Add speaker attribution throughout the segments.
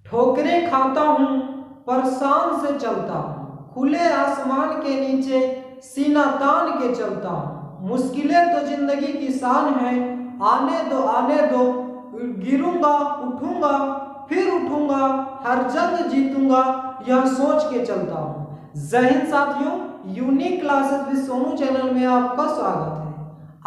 Speaker 1: ठोकरें खाता हूँ पर शान से चलता हूँ, खुले आसमान के नीचे सीना तान के चलता हूँ। मुश्किलें तो जिंदगी की शान है, आने दो, गिरूंगा उठूंगा फिर उठूंगा, हर जंग जीतूंगा यह सोच के चलता हूँ। जय हिंद साथियों, unique classes with Sonu channel में आपका स्वागत है।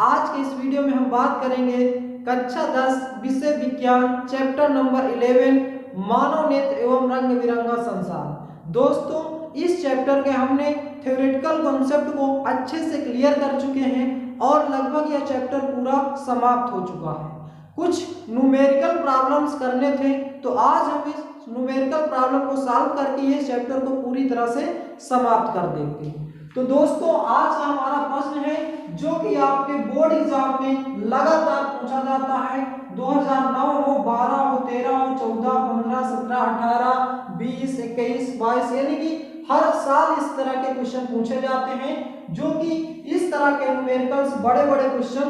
Speaker 1: आज के इस वीडियो में हम बात करेंगे कक्षा 10 विषय विज्ञान चैप्टर नंबर 11 मानव नेत्र एवं रंग बिरंगा संसार। दोस्तों, इस चैप्टर के हमने थ्योरेटिकल कॉन्सेप्ट को अच्छे से क्लियर कर चुके हैं और लगभग यह चैप्टर पूरा समाप्त हो चुका है। कुछ न्यूमेरिकल प्रॉब्लम्स करने थे, तो आज हम इस न्यूमेरिकल प्रॉब्लम को सॉल्व करके ये चैप्टर को पूरी तरह से समाप्त कर देंगे। तो दोस्तों, आज का हमारा प्रश्न है जो कि आपके बोर्ड एग्जाम में लगातार पूछा जाता है। 2009 हो, 12 हो, 13 हो, 14, 15, 17, 18, 20, 21, 22 यानी कि हर साल इस तरह के क्वेश्चन पूछे जाते हैं, जो कि इस तरह के न्यूमेरिकल्स बड़े बड़े क्वेश्चन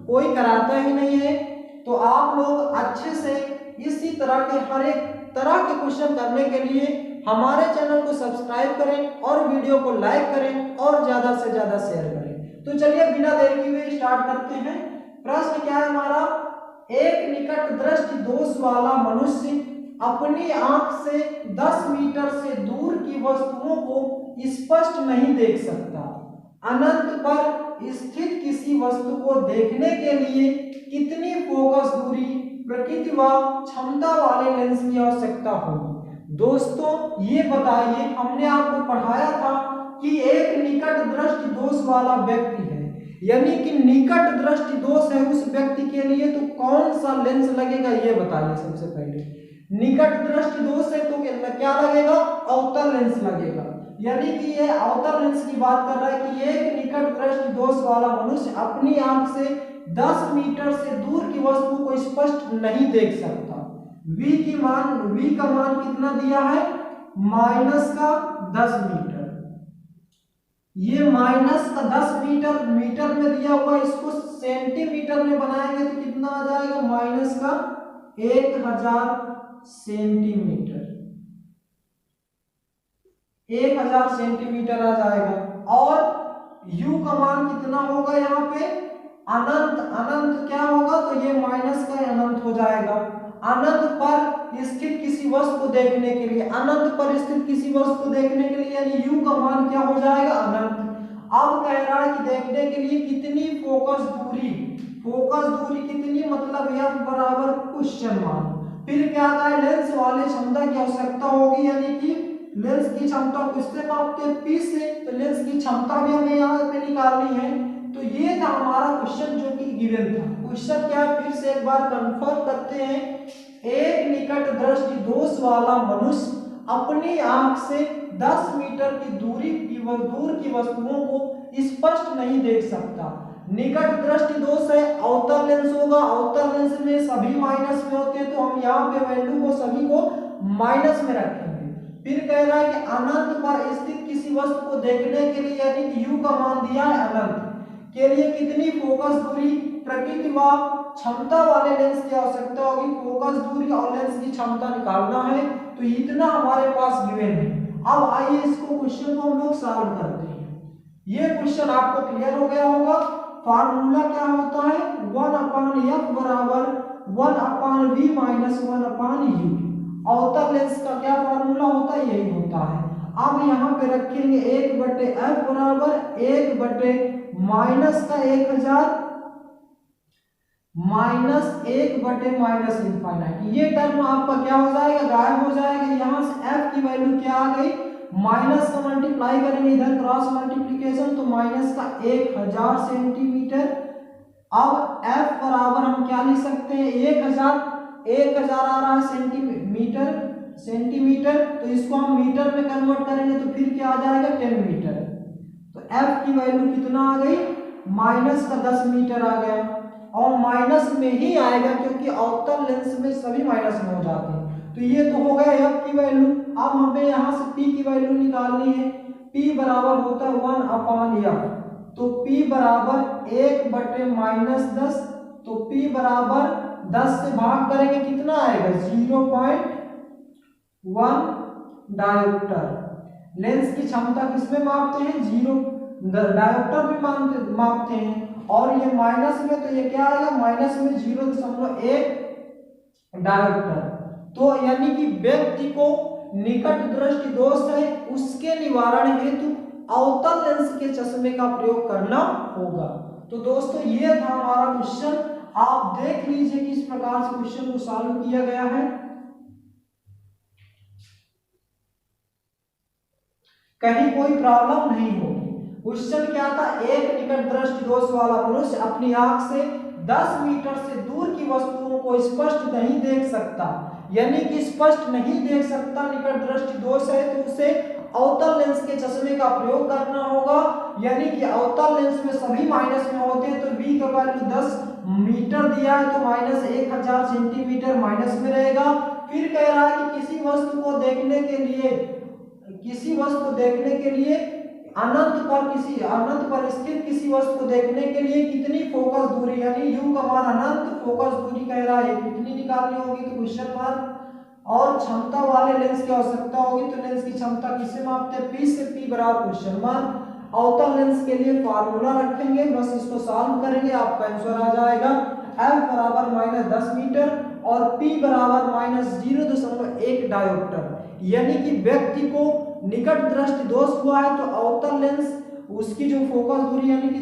Speaker 1: कोई कराता ही नहीं है। तो आप लोग अच्छे से इसी तरह के हर एक तरह के क्वेश्चन करने के लिए हमारे चैनल को सब्सक्राइब करें और वीडियो को लाइक करें और ज्यादा से ज्यादा शेयर करें। तो चलिए बिना देर किए हुए स्टार्ट करते हैं। प्रश्न क्या है हमारा? एक निकट दृष्टि दोष वाला मनुष्य अपनी आंख से 10 मीटर से दूर की वस्तुओं को स्पष्ट नहीं देख सकता। अनंत पर स्थित किसी वस्तु को देखने के लिए कितनी फोकस दूरी, प्रकृति व क्षमता वाले लेंस की आवश्यकता होगी? दोस्तों, ये बताइए, हमने आपको पढ़ाया था कि एक निकट दृष्टि दोष वाला व्यक्ति है, यानी कि निकट दृष्टि दोष है उस व्यक्ति के लिए, तो कौन सा लेंस लगेगा ये बताइए। सबसे पहले निकट दृष्टि दोष है तो क्या लगेगा? अवतल लेंस लगेगा, यानी कि ये अवतल लेंस की बात कर रहा है कि एक निकट दृष्टि दोष वाला मनुष्य अपनी आंख से 10 मीटर से दूर की वस्तु को स्पष्ट नहीं देख सकता। v का मान कितना दिया है? -10 मीटर। ये -10 मीटर मीटर में दिया हुआ, इसको सेंटीमीटर में बनाएंगे तो कितना आ जाएगा? -1000 सेंटीमीटर। 1000 सेंटीमीटर आ जाएगा। और u का मान कितना होगा यहाँ पे? अनंत क्या होगा? तो ये माइनस का अनंत हो जाएगा। अनंत पर स्थित किसी वस्तु को देखने के लिए, अनंत पर स्थित किसी वस्तु को देखने के लिए यानी u का मान क्या हो जाएगा? अनंत। अब कह रहा है कि देखने के लिए कितनी फोकस दूरी कितनी, मतलब f बराबर क्वेश्चन मार्क। फिर क्या है? लेंस वाले क्षमता की आवश्यकता होगी, यानी कि लेंस की क्षमता किससे मापते हैं? P से। तो लेंस की क्षमता भी हमें यहाँ पे निकालनी है। तो ये था हमारा क्वेश्चन जो कि गिवन था। क्वेश्चन क्या है फिर से एक बार कंफर्म करते हैं। एक निकट दृष्टि दोष वाला मनुष्य अपनी आंख से 10 मीटर की दूर की वस्तुओं को स्पष्ट नहीं देख सकता। निकट दृष्टि दोष है, अवतल लेंस होगा। अवतल लेंस में सभी माइनस में होते हैं, तो हम यहाँ पे वैल्यू को सभी को माइनस में रखेंगे। फिर कह रहा है कि अनंत पर स्थित किसी वस्तु को देखने के लिए, यानी कि u का मान दिया है अनंत के लिए, कितनी फोकस दूरी, प्रकृति व क्षमता वाले लेंस की आवश्यकता होगी। फोकस दूरी और लेंस की क्षमता निकालना है, तो इतना हमारे पास गिवन है। अब आइए इसको क्वेश्चन को हम लोग सॉल्व करते हैं। ये क्वेश्चन आपको क्लियर हो गया होगा। फार्मूला क्या होता है? 1/f बराबर 1/v - 1/u। अवतल लेंस का क्या फार्मूला होता है? यही होता है। अब यहाँ पे रखेंगे 1/f बराबर 1/- माइनस का 1000 -1/-। ये टर्म आपका क्या हो जाएगा? गायब हो जाएगा। यहाँ से f की वैल्यू क्या आ गई? माइनस का मल्टीप्लाई करेंगे, इधर क्रॉस मल्टीप्लीकेशन, तो माइनस का 1000 सेंटीमीटर। अब f बराबर हम क्या लिख सकते हैं? 1000 आ रहा है सेंटीमीटर, तो इसको हम मीटर में कन्वर्ट करेंगे तो फिर क्या आ जाएगा? 10 मीटर। तो f की वैल्यू कितना आ गई? -10 मीटर आ गया। और माइनस में ही आएगा क्योंकि अवतल लेंस में सभी माइनस में हो जाते हैं। तो ये तो हो गया f की वैल्यू। अब हमें यहाँ से p की वैल्यू निकालनी है। p बराबर होता है 1/f, तो p बराबर 1/-10, तो p बराबर 10 से भाग करेंगे कितना आएगा? 1 डायोप्टर। लेंस की क्षमता किसमें मापते हैं? 0 डायोप्टर में मापते हैं। और ये माइनस में, तो ये क्या आएगा? माइनस में 0.1 डायोप्टर। तो यानी कि व्यक्ति को निकट दृष्टि दोष है, उसके निवारण हेतु अवतल लेंस के चश्मे का प्रयोग करना होगा। तो दोस्तों ये था हमारा क्वेश्चन। आप देख लीजिए किस प्रकार से क्वेश्चन को सॉल्व किया गया है। कहीं कोई प्रॉब्लम नहीं होगी। क्वेश्चन क्या था? एक निकट दृष्टि दोष वाला मनुष्य अपनी आंख से 10 मीटर से दूर की वस्तुओं को स्पष्ट नहीं देख सकता, यानी कि स्पष्ट नहीं देख सकता, निकट दृष्टि दोष है, तो उसे अवतल लेंस के चश्मे का प्रयोग करना होगा। यानी कि अवतल लेंस में सभी माइनस में होते हैं, तो v का वैल्यू 10 मीटर दिया है, तो माइनस 1000 सेंटीमीटर माइनस में रहेगा। फिर कह रहा है कि किसी वस्तु को देखने के लिए अनंत पर स्थित किसी वस्तु को देखने के लिए कितनी फोकस दूरी, यानी u का मान अनंत, फोकस दूरी कह रहा है कितनी निकालनी होगी, तो क्वेश्चन मार्क। और क्षमता वाले लेंस की आवश्यकता होगी, तो लेंस की क्षमता किससे मापते हैं? P से P बराबर क्वेश्चन मार्क। अवतल लेंस के लिए फार्मूला रखेंगे, बस इसको सॉल्व करेंगे, आपका आंसर आ जाएगा। F बराबर -10 मीटर और P बराबर -0.1 डायोप्टर। यानी कि व्यक्ति को निकट दृष्टि दोष हुआ है, तो अवतल लेंस उसकी जो फोकस दूरी, यानी कि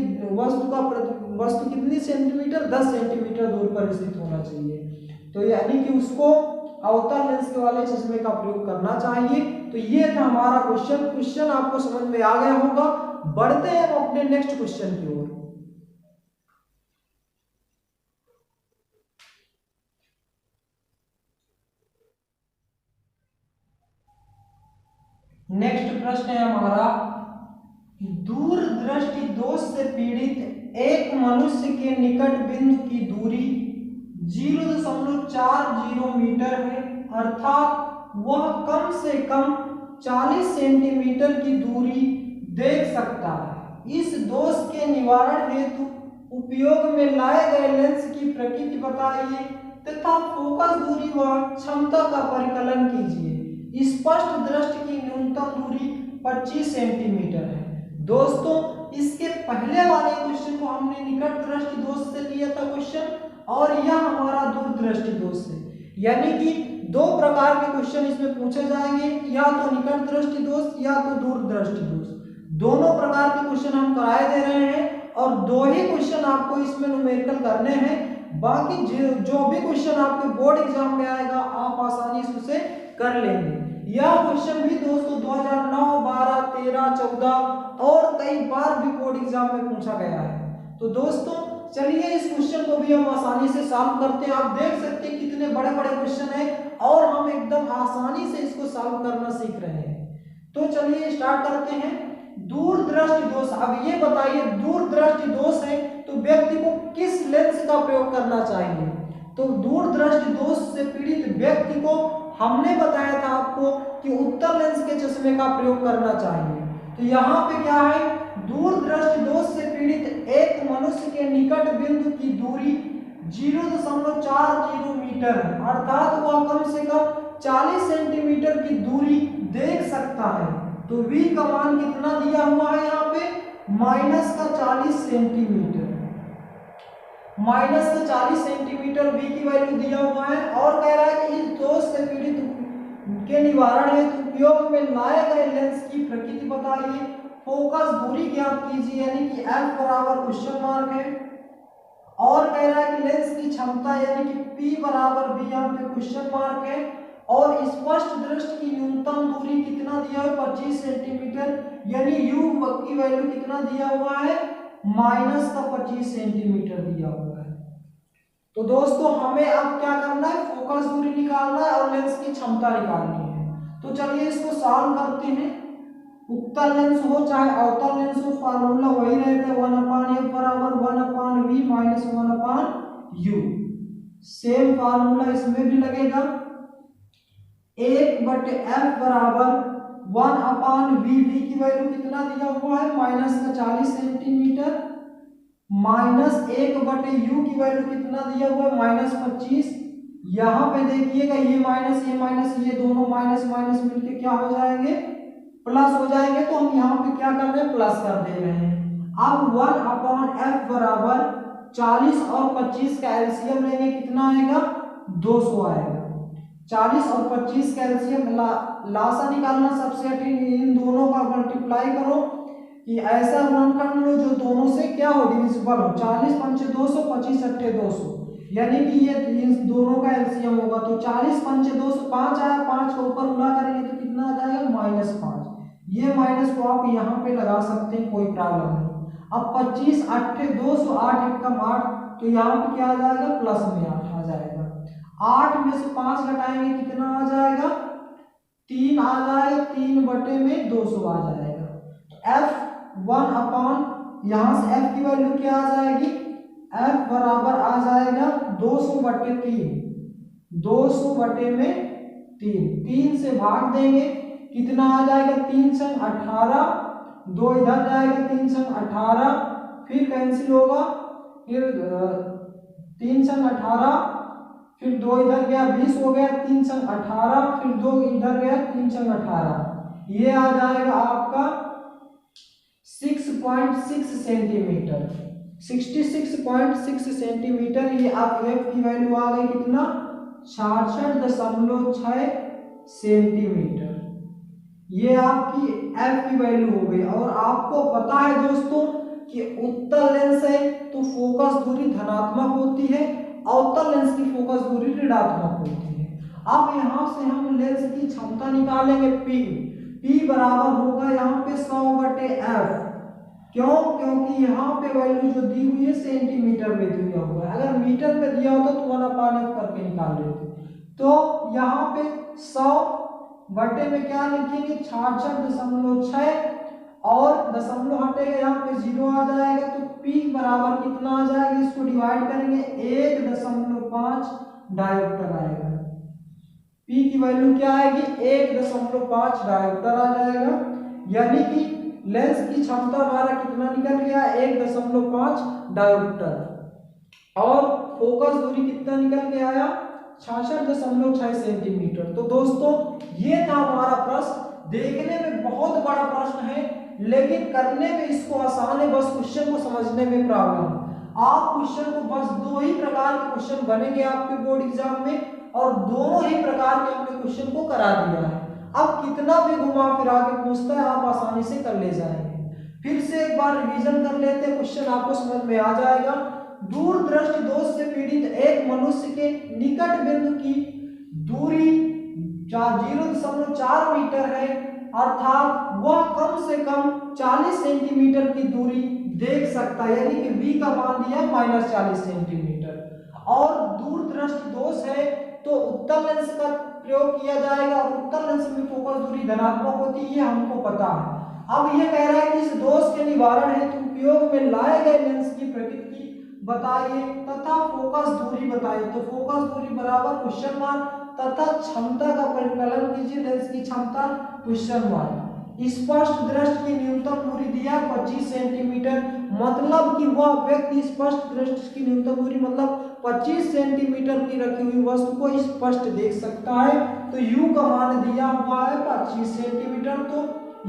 Speaker 1: वस्तु कितनी सेंटीमीटर? 10 सेंटीमीटर दूर पर स्थित होना चाहिए। तो यानी कि उसको अवतल लेंस के वाले चश्मे का प्रयोग करना चाहिए। तो ये था हमारा क्वेश्चन आपको समझ में आ गया होगा। बढ़ते हैं हम अपने नेक्स्ट क्वेश्चन की ओर। नेक्स्ट प्रश्न है हमारा, दूर दृष्टि दोष से पीड़ित एक मनुष्य के निकट बिंदु की दूरी 0.40 मीटर है, अर्थात वह कम से कम 40 सेंटीमीटर की दूरी देख सकता है। इस दोष के निवारण हेतु उपयोग में लाए गए लेंस की प्रकृति बताइए तथा फोकस दूरी व क्षमता का परिकलन कीजिए। स्पष्ट दृष्टि की न्यूनतम दूरी 25 सेंटीमीटर है। दोस्तों इसके पहले वाले क्वेश्चन को हमने निकट दृष्टि दोष से लिया था क्वेश्चन, और यह हमारा दूर दृष्टि दोष है। यानी कि दो प्रकार के क्वेश्चन इसमें पूछे जाएंगे, या तो निकट दृष्टि दोष या तो दूर दृष्टि दोष। दोनों प्रकार के क्वेश्चन हम कराए दे रहे हैं, और दो ही क्वेश्चन आपको इसमें न्यूमेरिकल करने हैं। बाकी जो भी क्वेश्चन आपके बोर्ड एग्जाम में आएगा आप आसानी से उसे कर लेंगे। यह क्वेश्चन भी दोस्तों 2009, 12, 13, 14 और कई बार भी बोर्ड एग्जाम में पूछा गया है। तो दोस्तों चलिए इस क्वेश्चन को भी हम आसानी से सॉल्व करते हैं। आप देख सकते हैं कितने बड़े बड़े क्वेश्चन हैं और हम एकदम आसानी से इसको सॉल्व करना सीख रहे हैं। तो चलिए स्टार्ट करते हैं। दूर दृष्टि दोष। अब ये बताइए, दूर दृष्टि दोष है तो व्यक्ति को किस लेंस का प्रयोग करना चाहिए? तो दूर दृष्टि दोष से पीड़ित व्यक्ति को हमने बताया था आपको कि उत्तल लेंस के चश्मे का प्रयोग करना चाहिए। तो यहाँ पे क्या है, दूर दृष्टि दोष से पीड़ित एक मनुष्य के निकट बिंदु की दूरी 0.40 मीटर है, अर्थात वह कम से कम 40 सेंटीमीटर की दूरी देख सकता है। तो v का मान कितना दिया हुआ है यहाँ पे? -40 सेंटीमीटर। -40 सेंटीमीटर v की वैल्यू दिया हुआ है, और कह रहा है कि इस दोष से पीड़ित के निवारण हेतु उपयोग में लाए गए लेंस की प्रकृति बताइए, फोकस दूरी ज्ञात कीजिए, यानी कि F बराबर क्वेश्चन मार्क है। और कह रहा है कि लेंस की क्षमता यानी कि P बराबर B, यहाँ पे क्वेश्चन मार्क है। और स्पष्ट दृष्टि की न्यूनतम दूरी कितना दिया है? 25 सेंटीमीटर, यानी U की वैल्यू कितना दिया हुआ है? -25 सेंटीमीटर दिया हुआ है। तो दोस्तों हमें अब क्या करना है? फोकस दूरी निकालना है और लेंस की क्षमता निकालनी है। तो चलिए इसको सॉल्व करते हैं। उत्तल लेंस हो चाहे अवतल लेंस हो, फार्मूला वही रहता है, 1/f बराबर 1/v minus 1/u। Same formula इसमें भी लगेगा। 1/f बराबर 1/v, v की वैल्यू कितना दिया हुआ है? -40 सेंटीमीटर, -1/u की वैल्यू कितना दिया हुआ है? -25, यहाँ पे देखिएगा ये माइनस ये दोनों माइनस माइनस मिलके क्या हो जाएंगे, प्लस हो जाएंगे। तो हम यहाँ पे क्या कर रहे हैं, प्लस कर दे रहे हैं। अब 1/f बराबर 40 और 25 का एलसीएम लेंगे, कितना आएगा, 200 आएगा। 40 और 25 का एलसीएम लासा निकालना सबसे कठिन, इन दोनों का मल्टीप्लाई करो कि ऐसा गुणनखंड लो जो दोनों से क्या हो, डिविजिबल हो। 40 पंचे 200, 25 अट्ठे 200, यानी कि ये इन दोनों का एलसीएम होगा। तो 40 पंचे 200 5 आया, 5 को ऊपर गुणा करेंगे तो कितना आ जाएगा, -5। ये माइनस को आप यहाँ पे लगा सकते हैं, कोई प्रॉब्लम नहीं। अब 25 अट्ठे 200, 8 एकम 8, तो यहाँ पे क्या आ जाएगा, प्लस में 8 आ जाएगा। 8 में से 5 घटाएंगे कितना आ जाएगा, 3 आ जाएगा। 3/200 आ जाएगा। F1 अपान, यहाँ से F की वैल्यू क्या आ जाएगी, F बराबर आ जाएगा 200/3, 200/3। 3 से भाग देंगे कितना आ जाएगा, 3 संग 18, 2 इधर जाएगा, 3 संग 18, फिर कैंसिल होगा, फिर 3 संग 18, फिर 2 इधर गया, 20 हो गया, 3 संग 18, फिर 2 इधर गया, 3 संग 18, ये आ जाएगा आपका 6.6 सेंटीमीटर, 66.6 सेंटीमीटर। ये आप F की वैल्यू आ गई कितना, 66.6 सेंटीमीटर। ये आपकी F की वैल्यू हो गई। और आपको पता है दोस्तों कि उत्तल लेंस है तो फोकस दूरी धनात्मक होती है, अवतल लेंस की फोकस दूरी ऋणात्मक होती है। अब यहाँ से हम लेंस की क्षमता निकालेंगे, P बराबर होगा यहाँ पे 100/F। क्यों, क्योंकि यहाँ पे वैल्यू जो दी हुई है सेंटीमीटर में दिया हुआ है, अगर मीटर में दिया होता तो 1/f करके निकाल लेते। तो यहाँ पे 100 में क्या लिखेंगे, 66.6, और दशमलव हटेगा, यहाँ पे 0 आ जाएगा। तो P बराबर कितना आ जाएगा, इसको डिवाइड करेंगे 1.5 डायोप्टर आएगा। P की वैल्यू क्या आएगी, 1.5 डायोप्टर आ जाएगा। यानी कि लेंस की क्षमता हमारा कितना निकल गया, 1.5 डायोप्टर, और फोकस दूरी कितना निकल के आया, 66.6 सेंटीमीटर। तो दोस्तों ये था हमारा प्रश्न। देखने में बहुत बड़ा प्रश्न है, लेकिन करने में इसको आसान है, बस क्वेश्चन को समझने में प्रॉब्लम। आप क्वेश्चन को बस 2 ही प्रकार के क्वेश्चन बनेंगे आपके बोर्ड एग्जाम में, और दोनों ही प्रकार के हमने क्वेश्चन को करा दिया है। अब कितना भी घुमा फिरा के पूछता है, आप आसानी से कर ले जाएंगे। फिर से एक बार रिवीजन कर लेते हैं, क्वेश्चन आपको समझ में आ जाएगा। दूर दृष्टि दोष से पीड़ित एक मनुष्य के निकट बिंदु की दूरी 0.4 मीटर है, अर्थात वह कम से कम 40 सेंटीमीटर की दूरी देख सकता है, यानी कि V का मान दिया -40 सेंटीमीटर। और दूर दृष्टि दोष है तो उत्तल लेंस का प्रयोग किया जाएगा, और उत्तल लेंस में फोकस दूरी धनात्मक होती है, ये हमको पता है। अब ये कह रहा है कि इस दोष के निवारण हेतु उपयोग में लाए गए लेंस की प्रकृति बताइए तथा फोकस दूरी बताइए। तो फोकस दूरी बराबर क्वेश्चन मार्क, तथा क्षमता का परिकलन कीजिए, लेंस की क्षमता क्वेश्चन मार्क। स्पष्ट दृष्टि की न्यूनतम दूरी दिया 25 सेंटीमीटर, मतलब कि वह व्यक्ति स्पष्ट दृष्टि की न्यूनतम दूरी मतलब 25 सेंटीमीटर की रखी हुई वस्तु को स्पष्ट देख सकता है। तो U का मान दिया हुआ है 25 सेंटीमीटर, तो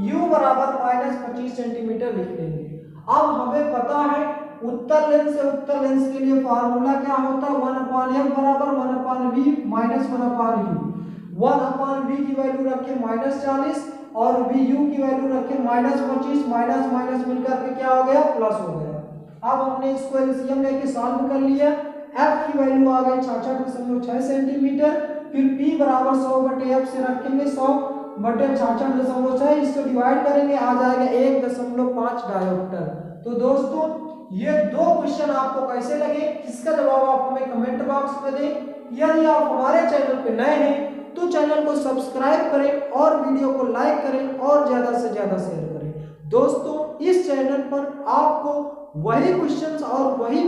Speaker 1: U बराबर -25 सेंटीमीटर लिख लेंगे। अब हमें पता है उत्तल लेंस से उत्तल लेंस के लिए फार्मूला क्या होता है, 1/f बराबर 1/v -1/u। 1/v की वैल्यू रखें -40 और vu की वैल्यू रखें -25, माइनस मिलकर के क्या हो गया, प्लस हो गया। अब हमने इसको एलसीएम लेके सॉल्व कर लिया। f की वैल्यू आ गई 66.6 सेंटीमीटर, फिर p बराबर 100/f से रखेंगे 100/66.6, इसको डिवाइड करेंगे, आ जाएगा 1.5 डायोप्टर। तो दोस्तों ये 2 क्वेश्चन आपको कैसे लगे, इसका जवाब आप हमें कमेंट बॉक्स में दें। यदि आप हमारे चैनल पे नए हैं तो चैनल को सब्सक्राइब करें और वीडियो को लाइक करें और ज्यादा से ज्यादा शेयर करें। दोस्तों इस चैनल पर आपको वही क्वेश्चंस और वही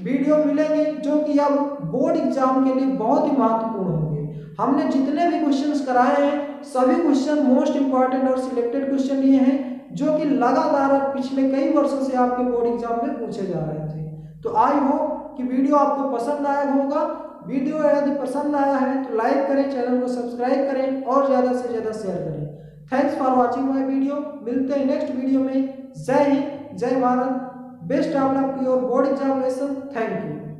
Speaker 1: वीडियो मिलेंगे जो कि अब बोर्ड एग्जाम के लिए बहुत ही महत्वपूर्ण होंगे। हमने जितने भी क्वेश्चंस कराए हैं सभी क्वेश्चन मोस्ट इंपॉर्टेंट और सिलेक्टेड क्वेश्चन ये हैं जो कि लगातार पिछले कई वर्षों से आपके बोर्ड एग्जाम में पूछे जा रहे थे। तो आई होप कि वीडियो आपको पसंद आया होगा। वीडियो यदि पसंद आया है तो लाइक करें, चैनल को सब्सक्राइब करें और ज़्यादा से ज़्यादा शेयर करें। Thanks for watching my video. मिलते हैं नेक्स्ट वीडियो में। जय हिंद, जय Bharat. Best of luck to your board examination. Thank you.